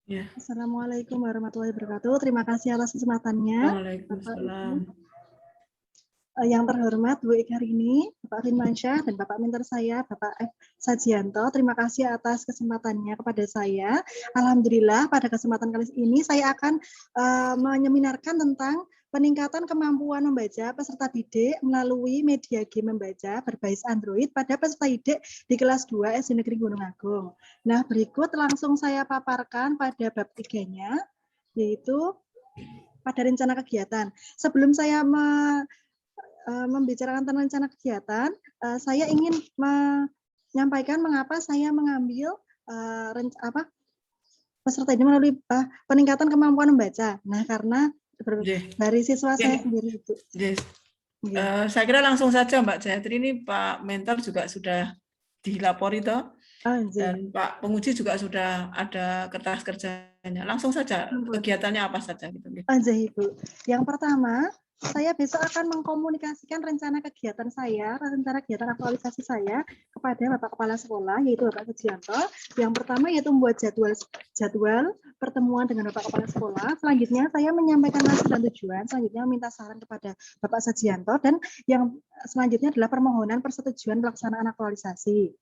Ya. Assalamualaikum warahmatullahi wabarakatuh. Terima kasih atas kesempatannya, Bapak Waalaikumsalam. Ibu. Yang terhormat Bu Ekarini, Bapak Firmansyah, dan Bapak mentor saya, Bapak F. Sajianto. Terima kasih atas kesempatannya kepada saya. Alhamdulillah pada kesempatan kali ini saya akan menyeminarkan tentang peningkatan kemampuan membaca peserta didik melalui media game membaca berbasis Android pada peserta didik di kelas 2 SD Negeri Gunung Agung. Nah, berikut langsung saya paparkan pada bab 3-nya, yaitu pada rencana kegiatan. Sebelum saya membicarakan tentang rencana kegiatan, saya ingin menyampaikan mengapa saya mengambil peserta ini melalui peningkatan kemampuan membaca. Nah, karena dari siswa saya sendiri, Bu. Yes. Saya kira langsung saja Mbak Jayatri, ini Pak Mentor juga sudah dilapori toh, dan Pak Penguji juga sudah ada kertas kerjanya. Langsung saja kegiatannya apa saja gitu. Ibu. Yang pertama, saya besok akan mengkomunikasikan rencana kegiatan saya, rencana kegiatan aktualisasi saya kepada Bapak Kepala Sekolah, yaitu Bapak Sujianto. Yang pertama yaitu membuat jadwal pertemuan dengan Bapak Kepala Sekolah. Selanjutnya saya menyampaikan maksud dan tujuan. Selanjutnya meminta saran kepada Bapak Sujianto, dan yang selanjutnya adalah permohonan persetujuan pelaksanaan aktualisasi.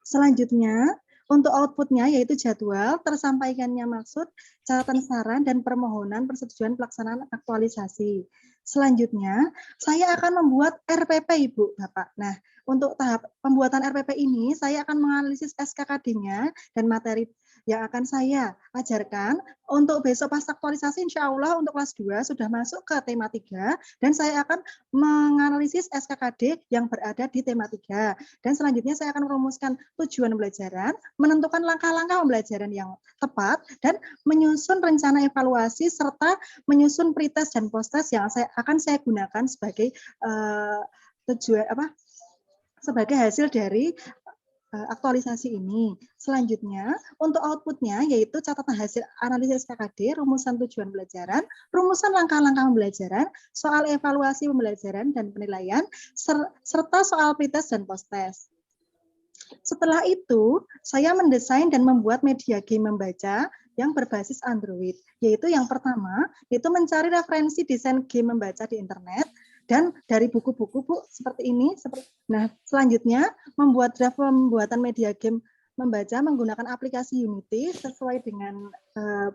Selanjutnya, untuk outputnya yaitu jadwal, tersampaikannya maksud, catatan saran, dan permohonan persetujuan pelaksanaan aktualisasi. Selanjutnya, saya akan membuat RPP, Ibu, Bapak. Nah, untuk tahap pembuatan RPP ini, saya akan menganalisis SKKD-nya dan materi yang akan saya ajarkan. Untuk besok pas aktualisasi, insya Allah untuk kelas 2 sudah masuk ke tema 3, dan saya akan menganalisis SKKD yang berada di tema 3. Dan selanjutnya saya akan merumuskan tujuan pembelajaran, menentukan langkah-langkah pembelajaran yang tepat, dan menyusun rencana evaluasi, serta menyusun pretest dan posttest yang akan saya gunakan sebagai sebagai hasil dari aktualisasi ini. Selanjutnya, untuk outputnya yaitu catatan hasil analisis KKD, rumusan tujuan pembelajaran, rumusan langkah-langkah pembelajaran, soal evaluasi pembelajaran dan penilaian, serta soal pretest dan posttest. Setelah itu, saya mendesain dan membuat media game membaca yang berbasis Android, yaitu yang pertama, yaitu mencari referensi desain game membaca di internet, dan dari buku-buku, Bu, seperti ini. Nah, selanjutnya, membuat draft pembuatan media game membaca menggunakan aplikasi Unity sesuai dengan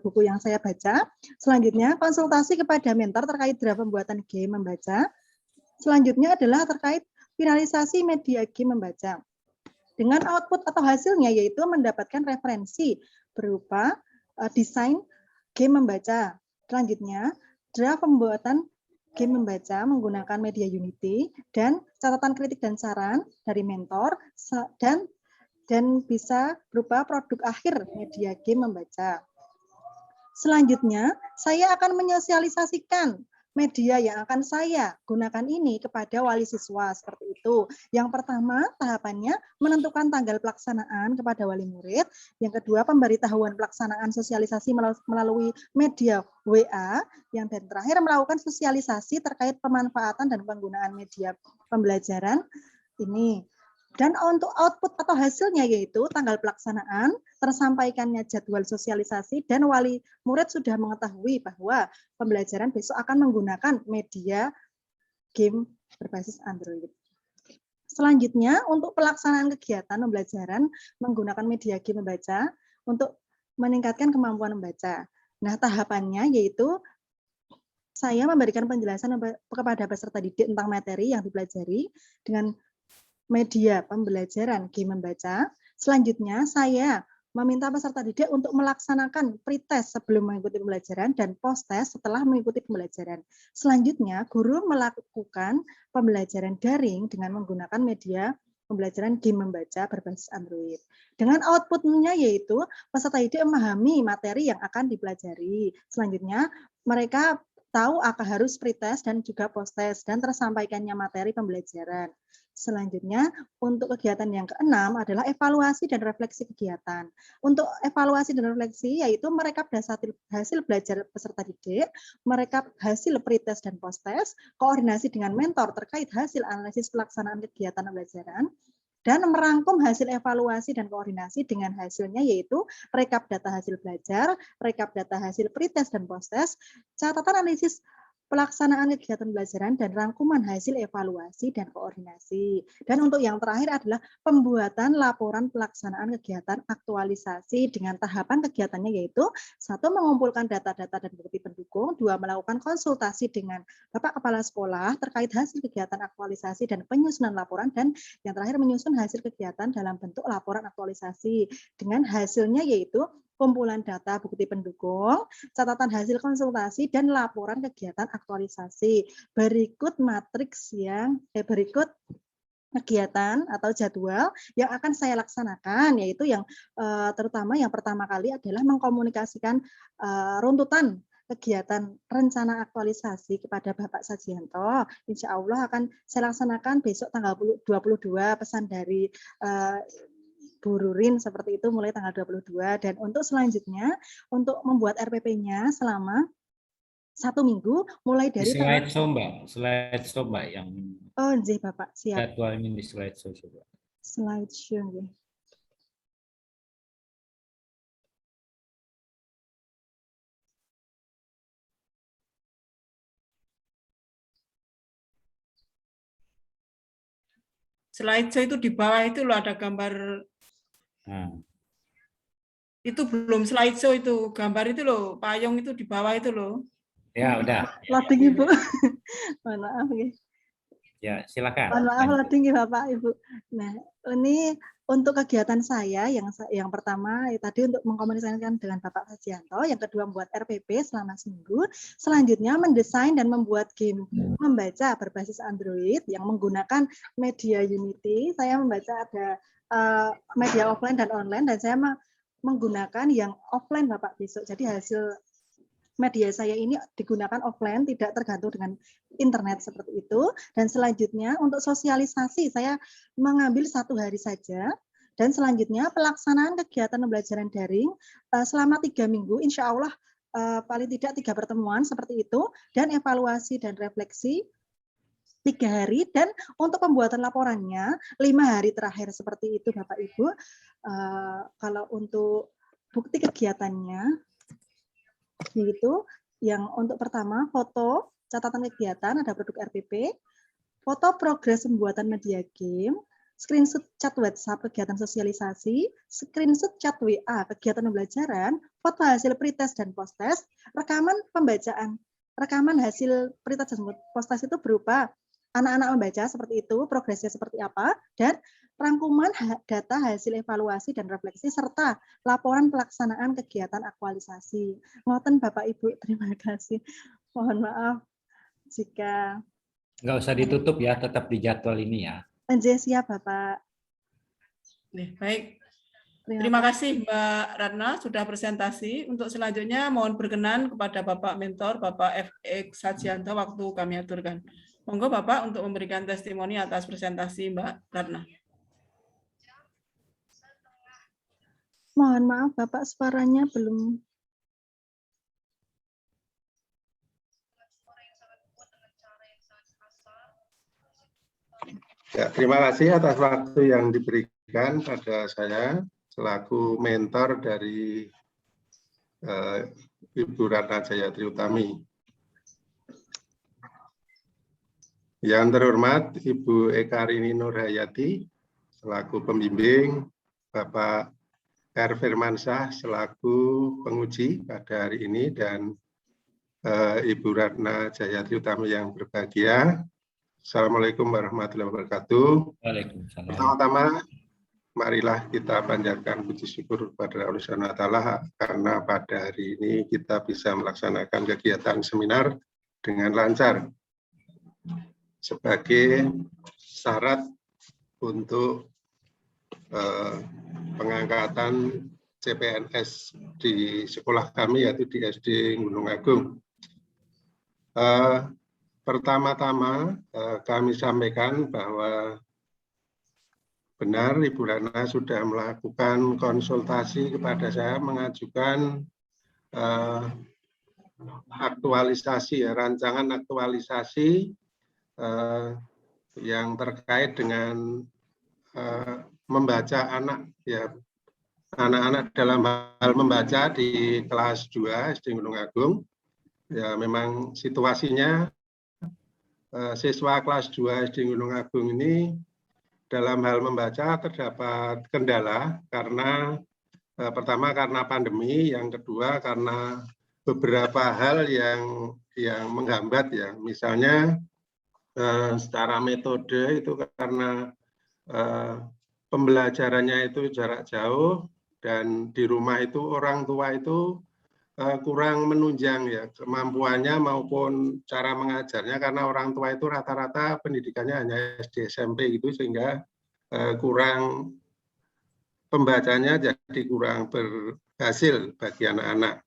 buku yang saya baca. Selanjutnya, konsultasi kepada mentor terkait draft pembuatan game membaca. Selanjutnya adalah terkait finalisasi media game membaca. Dengan output atau hasilnya yaitu mendapatkan referensi berupa desain game membaca. Selanjutnya, draft pembuatan game membaca menggunakan media Unity, dan catatan kritik dan saran dari mentor, dan bisa berupa produk akhir media game membaca. Selanjutnya, saya akan menyosialisasikan media yang akan saya gunakan ini kepada wali siswa seperti itu. Yang pertama, tahapannya menentukan tanggal pelaksanaan kepada wali murid. Yang kedua, pemberitahuan pelaksanaan sosialisasi melalui media WA. Yang dan terakhir, melakukan sosialisasi terkait pemanfaatan dan penggunaan media pembelajaran ini. Dan untuk output atau hasilnya yaitu tanggal pelaksanaan, tersampaikannya jadwal sosialisasi, dan wali murid sudah mengetahui bahwa pembelajaran besok akan menggunakan media game berbasis Android. Selanjutnya, untuk pelaksanaan kegiatan pembelajaran menggunakan media game membaca untuk meningkatkan kemampuan membaca. Nah, tahapannya yaitu saya memberikan penjelasan kepada peserta didik tentang materi yang dipelajari dengan media pembelajaran game membaca. Selanjutnya, saya meminta peserta didik untuk melaksanakan pretest sebelum mengikuti pembelajaran dan posttest setelah mengikuti pembelajaran. Selanjutnya, guru melakukan pembelajaran daring dengan menggunakan media pembelajaran game membaca berbasis Android. Dengan outputnya yaitu peserta didik memahami materi yang akan dipelajari. Selanjutnya, mereka tahu akan harus pretest dan juga posttest dan tersampaikannya materi pembelajaran. Selanjutnya, untuk kegiatan yang keenam adalah evaluasi dan refleksi kegiatan. Untuk evaluasi dan refleksi, yaitu mereka berdasarkan hasil belajar peserta didik, mereka hasil pretest dan posttest, koordinasi dengan mentor terkait hasil analisis pelaksanaan kegiatan pembelajaran, dan merangkum hasil evaluasi dan koordinasi dengan hasilnya, yaitu rekap data hasil belajar, rekap data hasil pretest dan posttest, catatan analisis pelaksanaan kegiatan pembelajaran, dan rangkuman hasil evaluasi dan koordinasi. Dan untuk yang terakhir adalah pembuatan laporan pelaksanaan kegiatan aktualisasi dengan tahapan kegiatannya, yaitu 1. Mengumpulkan data-data dan bukti pendukung, 2. Melakukan konsultasi dengan Bapak Kepala Sekolah terkait hasil kegiatan aktualisasi dan penyusunan laporan, dan yang terakhir menyusun hasil kegiatan dalam bentuk laporan aktualisasi dengan hasilnya, yaitu kumpulan data bukti pendukung, catatan hasil konsultasi, dan laporan kegiatan aktualisasi. Berikut matriks berikut kegiatan atau jadwal yang akan saya laksanakan, yaitu yang terutama yang pertama kali adalah mengkomunikasikan runtutan kegiatan rencana aktualisasi kepada Bapak Sajianto. Insya Allah akan saya laksanakan besok tanggal 22, pesan dari Bu Rurin seperti itu mulai tanggal 22. Dan untuk selanjutnya, untuk membuat RPP-nya selama 1 minggu mulai dari slideshow Mbak, slideshow Mbak yang nggih Bapak, siap. jadwal ini slideshow coba. Slideshow nggih. Slideshow itu di bawah itu loh ada gambar. Itu belum slideshow, itu gambar itu loh, payung itu di bawah itu loh. Ya udah. Loading Ibu. Mohon maaf ya. Ya silakan. Mohon maaf loading ya Bapak Ibu. Nah ini untuk kegiatan saya yang pertama tadi untuk mengkomunikasikan dengan Bapak Sajianto, yang kedua membuat RPP selama seminggu, selanjutnya mendesain dan membuat game membaca berbasis Android yang menggunakan media Unity. Saya membaca ada media offline dan online, dan saya menggunakan yang offline Bapak besok. Jadi hasil media saya ini digunakan offline, tidak tergantung dengan internet seperti itu. Dan selanjutnya untuk sosialisasi saya mengambil 1 hari saja. Dan selanjutnya pelaksanaan kegiatan pembelajaran daring selama 3 minggu, insya Allah paling tidak 3 pertemuan seperti itu. Dan evaluasi dan refleksi 3 hari, dan untuk pembuatan laporannya 5 hari terakhir seperti itu Bapak Ibu. Kalau untuk bukti kegiatannya, yaitu yang untuk pertama foto catatan kegiatan ada produk RPP, foto progres pembuatan media game, screenshot chat WhatsApp kegiatan sosialisasi, screenshot chat WA kegiatan pembelajaran, foto hasil pretest dan posttest, rekaman pembacaan. Rekaman hasil pretest dan posttest itu berupa anak-anak membaca seperti itu, progresnya seperti apa, dan rangkuman data hasil evaluasi dan refleksi, serta laporan pelaksanaan kegiatan aktualisasi. Ngoten Bapak Ibu, terima kasih. Mohon maaf jika... Nggak usah ditutup ya, tetap di jadwal ini ya. Siap Bapak. Baik. Terima kasih Mbak Ratna sudah presentasi. Untuk selanjutnya mohon berkenan kepada Bapak Mentor, Bapak FX Sajianto, waktu kami aturkan. Monggo Bapak untuk memberikan testimoni atas presentasi Mbak Ratna. Mohon maaf Bapak, suaranya belum. Ya, terima kasih atas waktu yang diberikan pada saya selaku mentor dari Ibu Ratna Jayatri Utami. Yang terhormat Ibu Eka Rini Nurhayati selaku pembimbing, Bapak R. Firmansyah selaku penguji pada hari ini, dan Ibu Ratna Jayatri Utami yang berbahagia. Assalamualaikum warahmatullahi wabarakatuh. Waalaikumsalam. Pertama-tama, marilah kita panjatkan puji syukur kepada Allah Subhanahu wa Ta'ala karena pada hari ini kita bisa melaksanakan kegiatan seminar dengan lancar. Sebagai syarat untuk pengangkatan CPNS di sekolah kami, yaitu di SD Gunung Agung. Pertama-tama kami sampaikan bahwa benar Ibu Ratna sudah melakukan konsultasi kepada saya, mengajukan aktualisasi, rancangan aktualisasi yang terkait dengan membaca anak, ya, anak-anak dalam hal membaca di kelas 2 SD Gunung Agung. Ya, memang situasinya siswa kelas 2 SD Gunung Agung ini dalam hal membaca terdapat kendala karena pertama karena pandemi, yang kedua karena beberapa hal yang menghambat, ya. Misalnya secara metode itu karena pembelajarannya itu jarak jauh dan di rumah itu orang tua itu kurang menunjang, ya, kemampuannya maupun cara mengajarnya, karena orang tua itu rata-rata pendidikannya hanya SD SMP gitu, sehingga kurang pembacanya jadi kurang berhasil bagi anak-anak.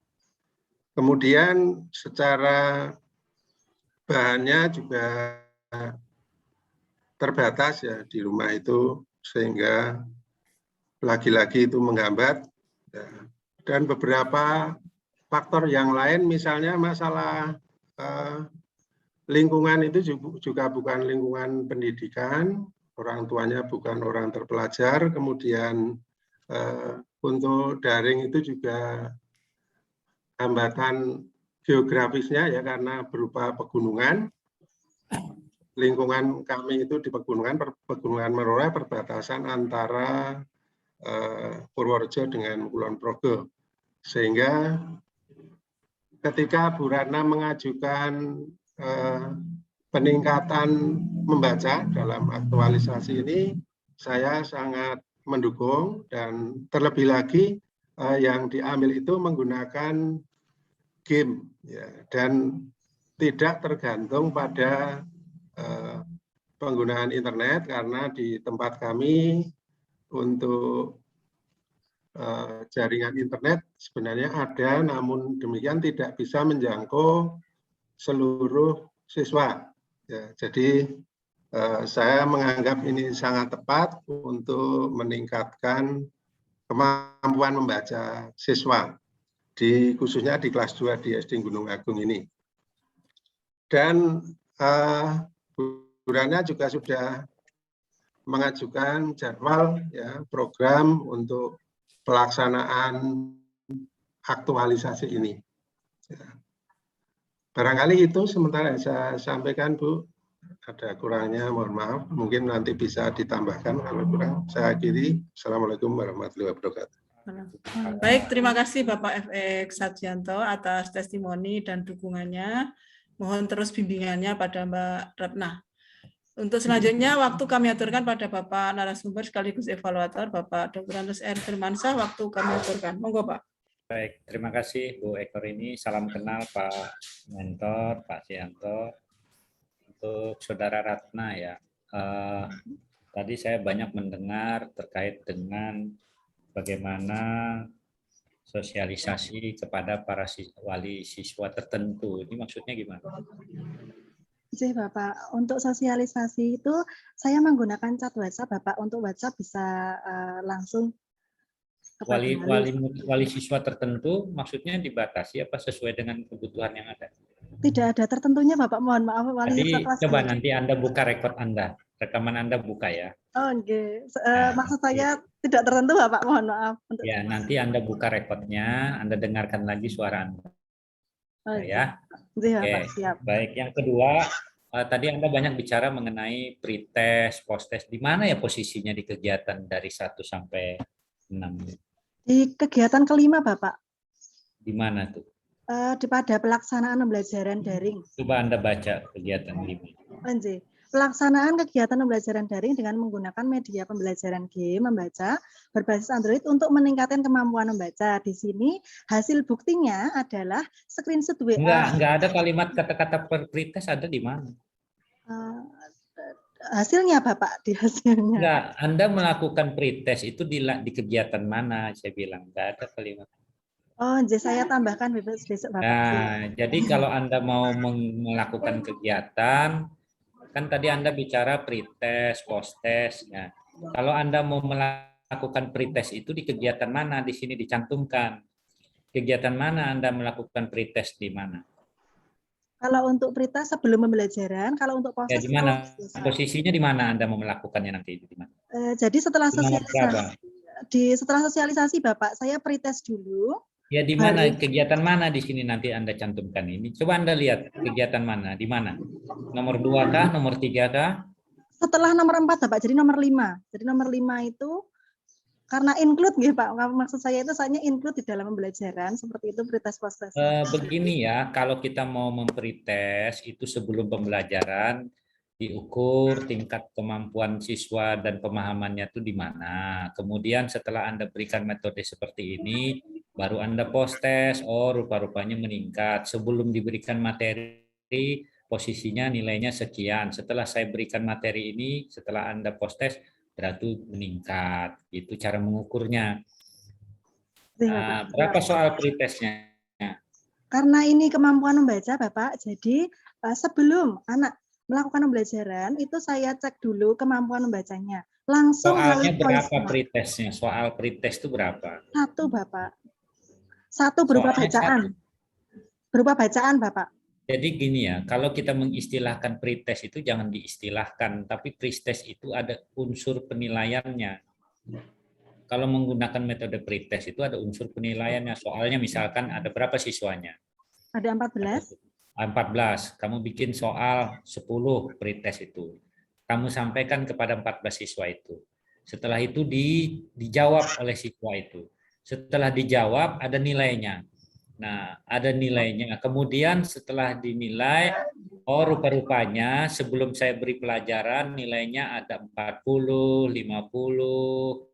Kemudian secara bahannya juga terbatas, ya, di rumah itu, sehingga lagi-lagi itu menghambat, ya. Dan beberapa faktor yang lain, misalnya masalah lingkungan itu juga bukan lingkungan pendidikan, orang tuanya bukan orang terpelajar, kemudian untuk daring itu juga hambatan geografisnya, ya, karena berupa pegunungan. Lingkungan kami itu di pegunungan Meroe, perbatasan antara Purworejo dengan Kulon Progo, sehingga ketika Bu Ratna mengajukan peningkatan membaca dalam aktualisasi ini, saya sangat mendukung, dan terlebih lagi yang diambil itu menggunakan game, ya, dan tidak tergantung pada penggunaan internet, karena di tempat kami untuk jaringan internet sebenarnya ada, namun demikian tidak bisa menjangkau seluruh siswa, ya. Jadi saya menganggap ini sangat tepat untuk meningkatkan kemampuan membaca siswa, khususnya di kelas 2 di SD Gunung Agung ini. Dan Bu Ratna juga sudah mengajukan jadwal, ya, program untuk pelaksanaan aktualisasi ini. Ya. Barangkali itu sementara yang saya sampaikan, Bu. Ada kurangnya, mohon maaf. Mungkin nanti bisa ditambahkan kalau kurang. Saya akhiri. Assalamualaikum warahmatullahi wabarakatuh. Baik, terima kasih Bapak FX Satyanto atas testimoni dan dukungannya. Mohon terus bimbingannya pada Mbak Ratna. Untuk selanjutnya, waktu kami aturkan pada Bapak narasumber sekaligus evaluator, Bapak Dr. Andes R. Firmansyah, waktu kami aturkan. Monggo, Pak. Baik, terima kasih Bu Ekor ini. Salam kenal Pak Mentor, Pak Sianto. Untuk Saudara Ratna, ya. Tadi saya banyak mendengar terkait dengan bagaimana sosialisasi kepada para wali siswa tertentu. Ini maksudnya gimana? Jadi Bapak, untuk sosialisasi itu saya menggunakan chat WhatsApp, Bapak. Untuk WhatsApp bisa langsung wali siswa tertentu maksudnya dibatasi apa sesuai dengan kebutuhan yang ada? Tidak ada tertentunya, Bapak. Mohon maaf, wali siswa kelas coba nanti Anda buka rekod Anda, rekaman Anda buka, ya. Oh, okay. Maksud saya tidak tertentu, Bapak. Mohon maaf. Ya, nanti Anda buka rekodnya, Anda dengarkan lagi suara Anda. Ya. Oke. Siap. Baik, yang kedua, tadi Anda banyak bicara mengenai pretest, posttest. Di mana ya posisinya di kegiatan dari 1 sampai 6? Di kegiatan kelima, Bapak. Di mana tuh? Pada pelaksanaan pembelajaran daring. Coba Anda baca kegiatan 5. Anjir. Pelaksanaan kegiatan pembelajaran daring dengan menggunakan media pembelajaran game membaca berbasis Android untuk meningkatkan kemampuan membaca. Di sini hasil buktinya adalah screenshot WA. Enggak ada kalimat kata-kata pretest, ada di mana? Hasilnya, Bapak, di hasilnya. Enggak, Anda melakukan pretest itu di kegiatan mana? Saya bilang enggak ada kalimat. Oh, jadi saya tambahkan besok, Bapak. Nah, jadi kalau Anda mau melakukan kegiatan, kan tadi Anda bicara pretest, posttest. Nah, kalau Anda mau melakukan pretest itu di kegiatan mana? Di sini dicantumkan. Kegiatan mana Anda melakukan pretest di mana? Kalau untuk pretest sebelum pembelajaran, kalau untuk Ya, proses di mana? selesai. Posisinya di mana Anda mau melakukannya nanti? Di mana? Jadi setelah Di nomor berapa? setelah sosialisasi Bapak, saya pretest dulu. Ya, di mana? Kegiatan mana di sini nanti Anda cantumkan ini? Coba Anda lihat kegiatan mana, di mana? Nomor 2 kah, nomor 3 kah? Setelah nomor 4 Bapak, jadi nomor 5. Jadi nomor 5 itu karena include ya Pak, maksud saya itu soalnya include di dalam pembelajaran, seperti itu pretest proses. Begini ya, kalau kita mau mempretest itu sebelum pembelajaran, diukur tingkat kemampuan siswa dan pemahamannya itu di mana. Kemudian setelah Anda berikan metode seperti ini, baru Anda post test, oh rupa-rupanya meningkat. Sebelum diberikan materi, posisinya nilainya sekian. Setelah saya berikan materi ini, setelah Anda post test, berarti meningkat. Itu cara mengukurnya. Berapa soal pretestnya? Karena ini kemampuan membaca Bapak, jadi sebelum anak melakukan pembelajaran itu saya cek dulu kemampuan membacanya. Langsung soalnya berapa pretestnya? Soal pretest itu berapa? 1 Bapak. 1 berupa Soalnya bacaan. Berupa bacaan Bapak. Jadi gini ya, kalau kita mengistilahkan pretest itu jangan diistilahkan, tapi pretest itu ada unsur penilaiannya. Kalau menggunakan metode pretest itu ada unsur penilaiannya. Soalnya misalkan ada berapa siswanya? Ada 14. 14. Kamu bikin soal 10 pretest itu. Kamu sampaikan kepada 14 siswa itu. Setelah itu dijawab oleh siswa itu. Setelah dijawab ada nilainya. Nah, ada nilainya. Kemudian setelah dinilai, oh rupa-rupanya sebelum saya beri pelajaran nilainya ada 40, 50,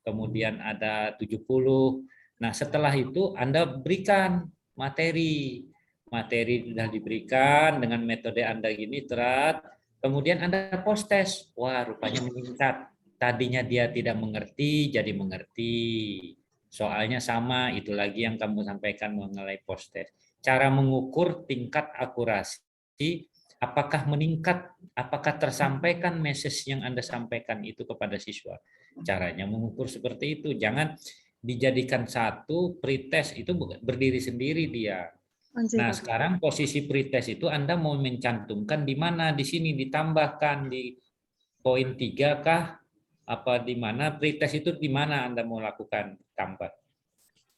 kemudian ada 70. Nah, setelah itu Anda berikan materi. Materi sudah diberikan dengan metode Anda gini terat. Kemudian Anda post test. Wah, rupanya meningkat. Tadinya dia tidak mengerti, jadi mengerti. Soalnya sama, itu lagi yang kamu sampaikan mengenai post test. Cara mengukur tingkat akurasi, apakah meningkat, apakah tersampaikan message yang Anda sampaikan itu kepada siswa. Caranya mengukur seperti itu. Jangan dijadikan satu pretest itu berdiri sendiri dia. Nah, sekarang posisi pretest itu Anda mau mencantumkan di mana? Di sini ditambahkan di poin 3 kah? Apa di mana pretest itu di mana Anda mau lakukan tambah?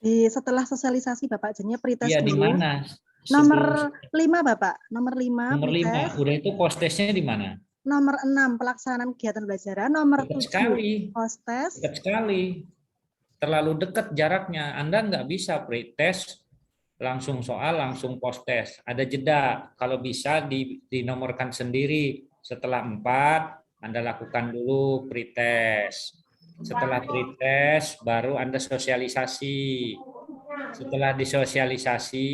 Setelah sosialisasi Bapak, jadinya pretest dulu. Iya, di mana? Nomor 5 Bapak, nomor 5. Nomor 5, udah itu post testnya di mana? Nomor 6 pelaksanaan kegiatan belajaran, nomor 7 post test. Dekat sekali. Terlalu dekat jaraknya. Anda nggak bisa pretest langsung soal, langsung post test. Ada jeda. Kalau bisa dinomorkan sendiri. Setelah 4, Anda lakukan dulu pretest. Setelah pretest, baru Anda sosialisasi. Setelah disosialisasi,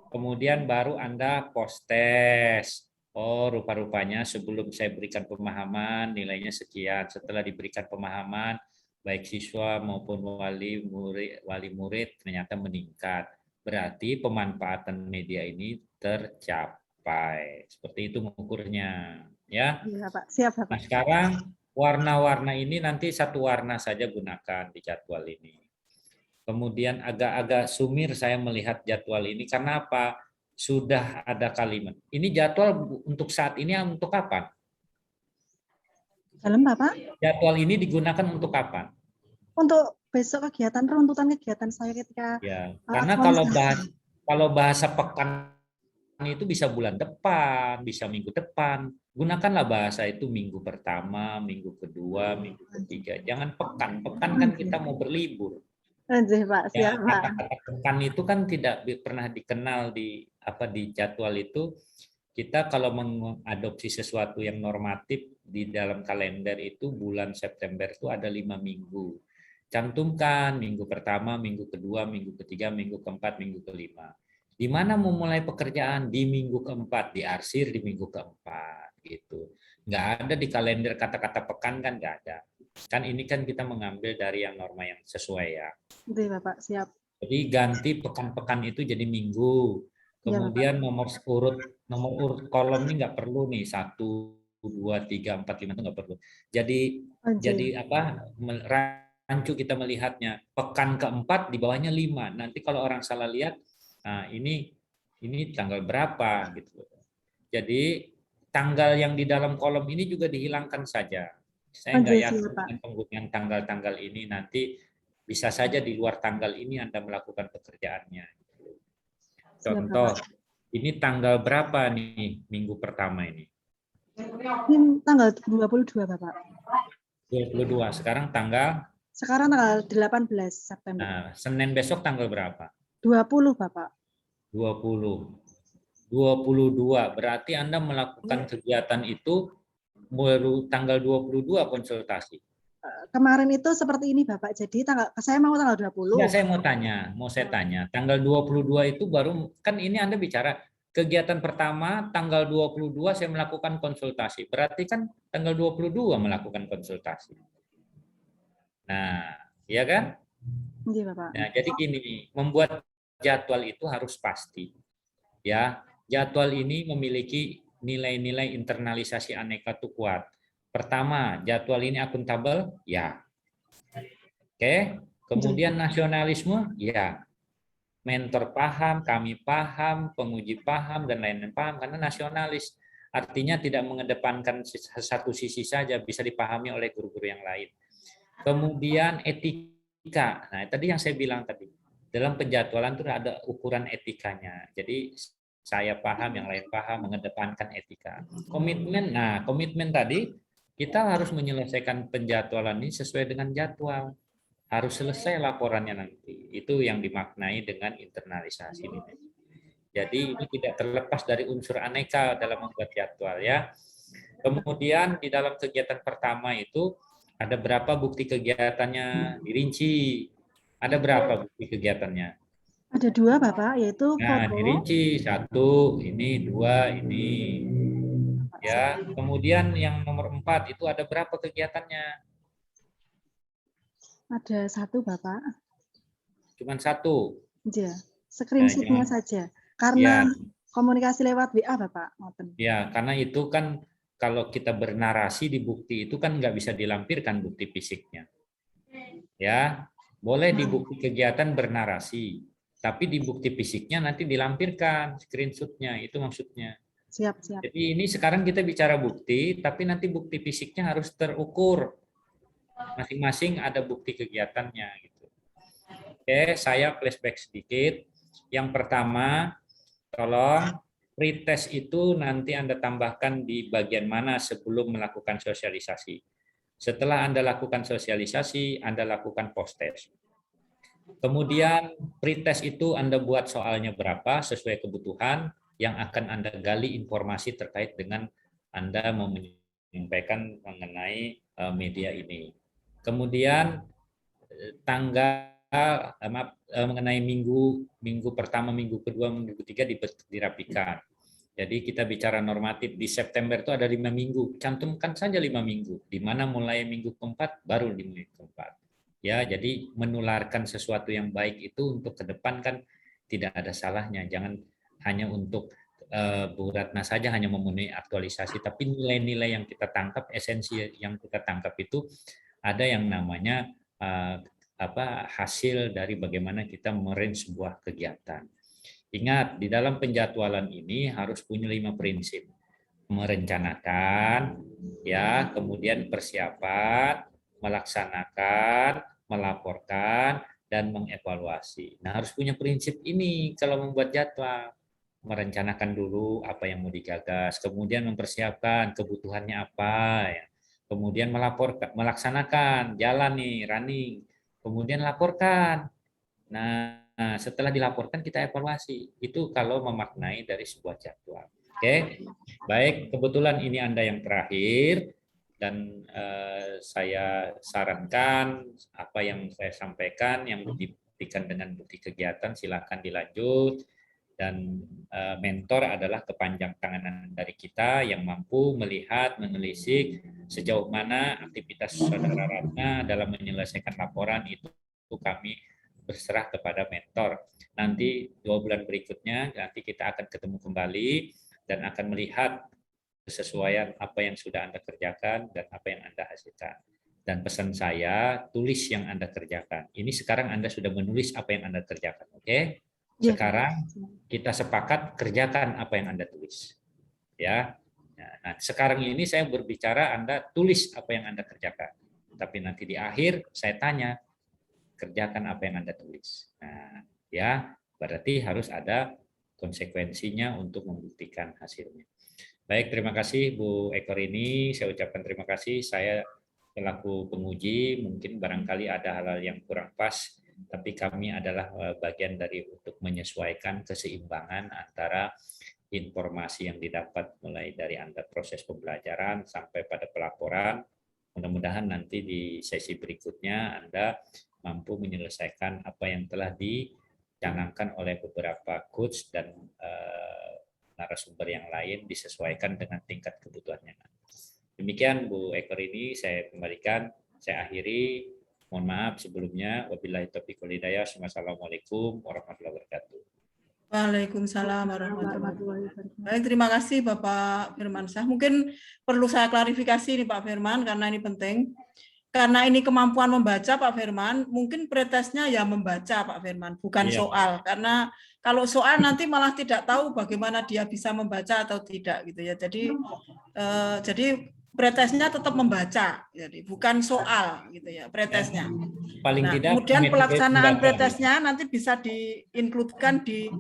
kemudian baru Anda post test. Oh, rupa-rupanya sebelum saya berikan pemahaman, nilainya sekian. Setelah diberikan pemahaman, baik siswa maupun wali murid ternyata meningkat. Berarti pemanfaatan media ini tercapai. Seperti itu mengukurnya, ya. Iya, Pak. Siap, Bapak. Nah, sekarang warna-warna ini nanti satu warna saja gunakan di jadwal ini. Kemudian agak-agak sumir saya melihat jadwal ini karena apa? Sudah ada kalimat. Ini jadwal untuk saat ini untuk kapan? Dalam Bapak? Jadwal ini digunakan untuk kapan? Untuk besok kegiatan, runtutan kegiatan saya ketika ya, karena kalau bahasa pekan itu bisa bulan depan, bisa minggu depan. Gunakanlah bahasa itu minggu pertama, minggu kedua, minggu ketiga. Jangan pekan. Pekan kan kita mau berlibur. Pak, siap, Pak. Kata-kata pekan itu kan tidak pernah dikenal di jadwal itu. Kita kalau mengadopsi sesuatu yang normatif di dalam kalender itu bulan September itu ada 5 minggu. Cantumkan minggu pertama, minggu kedua, minggu ketiga, minggu keempat, minggu kelima. Di mana memulai pekerjaan? Di minggu keempat, diarsir di minggu keempat gitu. Nggak ada di kalender kata-kata pekan kan nggak ada. Kan ini kan kita mengambil dari yang norma yang sesuai ya. Iya, Bapak, siap. Jadi ganti pekan-pekan itu jadi minggu. Kemudian ya, nomor urut kolom ini nggak perlu nih 1, 2, 3, 4, 5 itu nggak perlu. Jadi apa? Rancu kita melihatnya. Pekan keempat di bawahnya 5. Nanti kalau orang salah lihat, nah ini ini tanggal berapa gitu. Jadi tanggal yang di dalam kolom ini juga dihilangkan saja. Saya nggak yakin dengan penggunaan tanggal-tanggal ini, nanti bisa saja di luar tanggal ini Anda melakukan pekerjaannya. Contoh, ini tanggal berapa nih minggu pertama ini? Ini tanggal 22, Bapak. 22. Sekarang tanggal? Sekarang tanggal 18 September. Nah, Senin besok tanggal berapa? 20, Bapak. 20. 22. Berarti Anda melakukan kegiatan itu baru tanggal 22 konsultasi. Kemarin itu seperti ini, Bapak. Jadi saya mau tanggal 20. Ya, saya mau saya tanya. Tanggal 22 itu baru, kan ini Anda bicara kegiatan pertama tanggal 22 saya melakukan konsultasi. Berarti kan tanggal 22 melakukan konsultasi. Nah, iya kan? Iya, Bapak. Nah, jadi gini, membuat jadwal itu harus pasti. Ya, jadwal ini memiliki nilai-nilai internalisasi aneka itu kuat. Pertama, jadwal ini akuntabel? Ya. Oke. Kemudian nasionalisme? Ya. Mentor paham, kami paham, penguji paham, dan lain-lain paham, karena nasionalis. Artinya tidak mengedepankan satu sisi saja, bisa dipahami oleh guru-guru yang lain. Kemudian etika. Nah, tadi yang saya bilang tadi, dalam penjadwalan itu ada ukuran etikanya. Jadi saya paham, yang lain paham, mengedepankan etika. Komitmen, nah komitmen tadi kita harus menyelesaikan penjadwalan ini sesuai dengan jadwal. Harus selesai laporannya nanti. Itu yang dimaknai dengan internalisasi ini. Jadi ini tidak terlepas dari unsur aneka dalam membuat jadwal ya. Kemudian di dalam kegiatan pertama itu ada berapa bukti kegiatannya dirinci. Ada berapa bukti kegiatannya? Ada 2, Bapak, yaitu nah, foto. Dirinci 1, ini 2, ini. Ya, kemudian yang nomor 4 itu ada berapa kegiatannya? Ada 1, Bapak. Cuman 1. Iya, screenshot-nya saja. Karena komunikasi lewat WA, Bapak. Ya, karena itu kan kalau kita bernarasi di bukti itu kan nggak bisa dilampirkan bukti fisiknya. Ya, boleh di bukti kegiatan bernarasi, tapi di bukti fisiknya nanti dilampirkan screenshot-nya, itu maksudnya. Siap. Jadi ini sekarang kita bicara bukti, tapi nanti bukti fisiknya harus terukur. Masing-masing ada bukti kegiatannya. Gitu. Oke, saya flashback sedikit. Yang pertama, tolong pretest itu nanti Anda tambahkan di bagian mana sebelum melakukan sosialisasi. Setelah Anda lakukan sosialisasi, Anda lakukan post-test. Kemudian pretest itu Anda buat soalnya berapa sesuai kebutuhan yang akan Anda gali informasi terkait dengan Anda mau menyampaikan mengenai media ini. Kemudian tanggal mengenai minggu pertama, minggu kedua, minggu ketiga dirapikan. Jadi kita bicara normatif di September itu ada 5 minggu, cantumkan saja 5 minggu, di mana mulai minggu keempat baru di minggu keempat. Ya, jadi menularkan sesuatu yang baik itu untuk ke depan kan tidak ada salahnya. Jangan hanya untuk Bu Ratna saja hanya memenuhi aktualisasi, tapi nilai-nilai yang kita tangkap, esensi yang kita tangkap itu ada yang namanya hasil dari bagaimana kita merange sebuah kegiatan. Ingat, di dalam penjadwalan ini harus punya 5 prinsip. Merencanakan, ya, kemudian persiapan, melaksanakan, melaporkan, dan mengevaluasi. Nah, harus punya prinsip ini kalau membuat jadwal. Merencanakan dulu apa yang mau digagas, kemudian mempersiapkan kebutuhannya apa, ya. Kemudian melaksanakan, jalan nih, running, kemudian laporkan. Nah, setelah dilaporkan kita evaluasi. Itu kalau memaknai dari sebuah jadwal. Oke, baik. Kebetulan ini Anda yang terakhir dan saya sarankan apa yang saya sampaikan yang dibuktikan dengan bukti kegiatan silakan dilanjut. Dan mentor adalah kepanjang tangan dari kita yang mampu melihat, menelisik sejauh mana aktivitas Saudara Ratna dalam menyelesaikan laporan itu kami berserah kepada mentor. Nanti 2 bulan berikutnya nanti kita akan ketemu kembali dan akan melihat kesesuaian apa yang sudah Anda kerjakan dan apa yang Anda hasilkan. Dan pesan saya, tulis yang Anda kerjakan. Ini sekarang Anda sudah menulis apa yang Anda kerjakan, oke? Sekarang kita sepakat kerjakan apa yang Anda tulis. Ya. Nah, sekarang ini saya berbicara Anda tulis apa yang Anda kerjakan. Tapi nanti di akhir saya tanya, kerjakan apa yang Anda tulis. Nah, ya, berarti harus ada konsekuensinya untuk membuktikan hasilnya. Baik, terima kasih Bu Ekorini. Saya ucapkan terima kasih. Saya selaku penguji, mungkin barangkali ada hal-hal yang kurang pas, tapi kami adalah bagian dari untuk menyesuaikan keseimbangan antara informasi yang didapat mulai dari Anda proses pembelajaran sampai pada pelaporan. Mudah-mudahan nanti di sesi berikutnya Anda mampu menyelesaikan apa yang telah dicanangkan oleh beberapa coach dan narasumber yang lain disesuaikan dengan tingkat kebutuhannya. Demikian Bu Ekorini, saya kembalikan, saya akhiri. Mohon maaf sebelumnya. Wabillahi taufiq wal hidayah. Wassalamualaikum warahmatullahi wabarakatuh. Waalaikumsalam warahmatullahi wabarakatuh. Baik, terima kasih Bapak Firmansyah. Mungkin perlu saya klarifikasi nih Pak Firman, karena ini penting. Karena ini kemampuan membaca Pak Firman, mungkin pretesnya ya membaca Pak Firman, bukan soal. Karena kalau soal nanti malah tidak tahu bagaimana dia bisa membaca atau tidak gitu ya. Jadi pretesnya tetap membaca, jadi bukan soal gitu ya pretesnya. Paling tidak kemudian pelaksanaan pretesnya nanti bisa diinkludkan di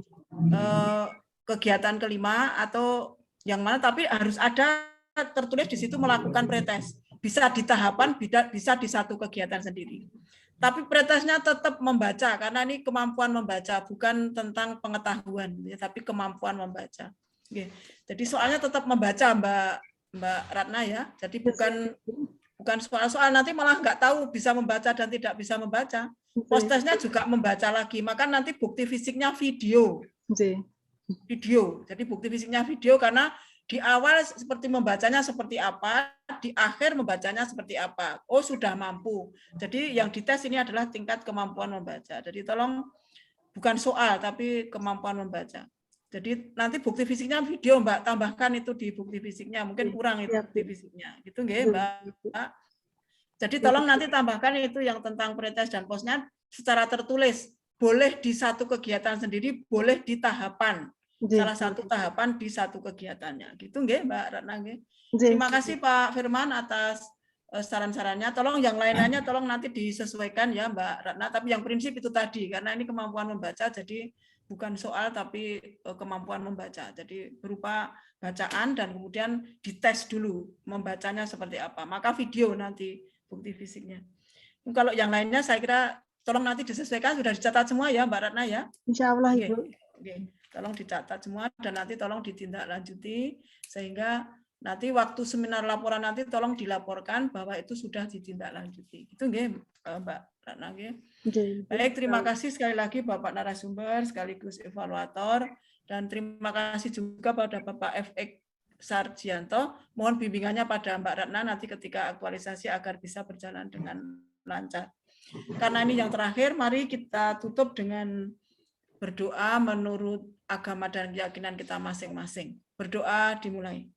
kegiatan kelima atau yang mana, tapi harus ada tertulis di situ melakukan pretes. Bisa di tahapan, bisa di satu kegiatan sendiri. Tapi pretesnya tetap membaca, karena ini kemampuan membaca, bukan tentang pengetahuan, ya, tapi kemampuan membaca. Oke. Jadi soalnya tetap membaca Mbak Ratna ya. Jadi bukan soal-soal nanti malah nggak tahu bisa membaca dan tidak bisa membaca. Post-testnya juga membaca lagi, maka nanti bukti fisiknya video. Jadi bukti fisiknya video, karena di awal seperti membacanya seperti apa, di akhir membacanya seperti apa. Oh, sudah mampu. Jadi yang dites ini adalah tingkat kemampuan membaca. Jadi tolong bukan soal, tapi kemampuan membaca. Jadi nanti bukti fisiknya video, Mbak, tambahkan itu di bukti fisiknya. Mungkin kurang itu bukti fisiknya. Gitu nggih, Mbak. Jadi tolong nanti tambahkan itu yang tentang pretest dan postnya secara tertulis. Boleh di satu kegiatan sendiri, boleh di tahapan. Salah satu tahapan di satu kegiatannya. Gitu nggih, Mbak Ratna nggih. Terima kasih Pak Firman atas saran-sarannya. Tolong yang lain-lainnya tolong nanti disesuaikan ya Mbak Ratna. Tapi yang prinsip itu tadi, karena ini kemampuan membaca, jadi bukan soal tapi kemampuan membaca. Jadi berupa bacaan dan kemudian dites dulu membacanya seperti apa. Maka video nanti bukti fisiknya. Kalau yang lainnya saya kira tolong nanti disesuaikan, sudah dicatat semua ya Mbak Ratna ya. Insya Allah Ibu. Oke. Tolong dicatat semua dan nanti tolong ditindaklanjuti sehingga nanti waktu seminar laporan nanti tolong dilaporkan bahwa itu sudah ditindaklanjuti. Itu nggih Mbak Ratna nggih. Baik, terima kasih sekali lagi Bapak narasumber sekaligus evaluator, dan terima kasih juga pada Bapak FX Sarjianto. Mohon bimbingannya pada Mbak Ratna nanti ketika aktualisasi agar bisa berjalan dengan lancar. Karena ini yang terakhir, mari kita tutup dengan berdoa menurut agama dan keyakinan kita masing-masing. Berdoa dimulai.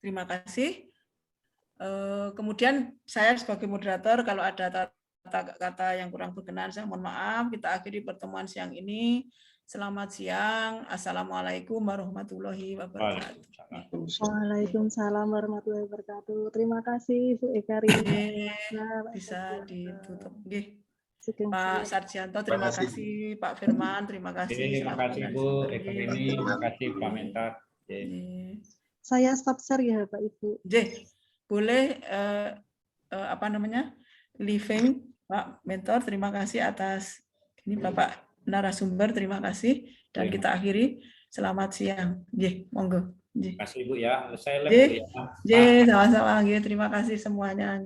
Terima kasih. Kemudian saya sebagai moderator, kalau ada kata-kata yang kurang berkenan, saya mohon maaf. Kita akhiri pertemuan siang ini. Selamat siang. Assalamualaikum warahmatullahi wabarakatuh. Waalaikumsalam warahmatullahi wabarakatuh. Terima kasih Bu Ekorini. Bisa ditutup. Pak Sarjianto, terima kasih. Pak Firman, terima kasih. Terima kasih Bu Ekorini, terima kasih Pak Mentor. Saya stop share ya Pak Ibu. Boleh living Pak Mentor, terima kasih atas ini Bapak narasumber, terima kasih, dan kita akhiri. Selamat siang. Monggo. Terima kasih Bu ya. Saya sama-sama. Terima kasih semuanya.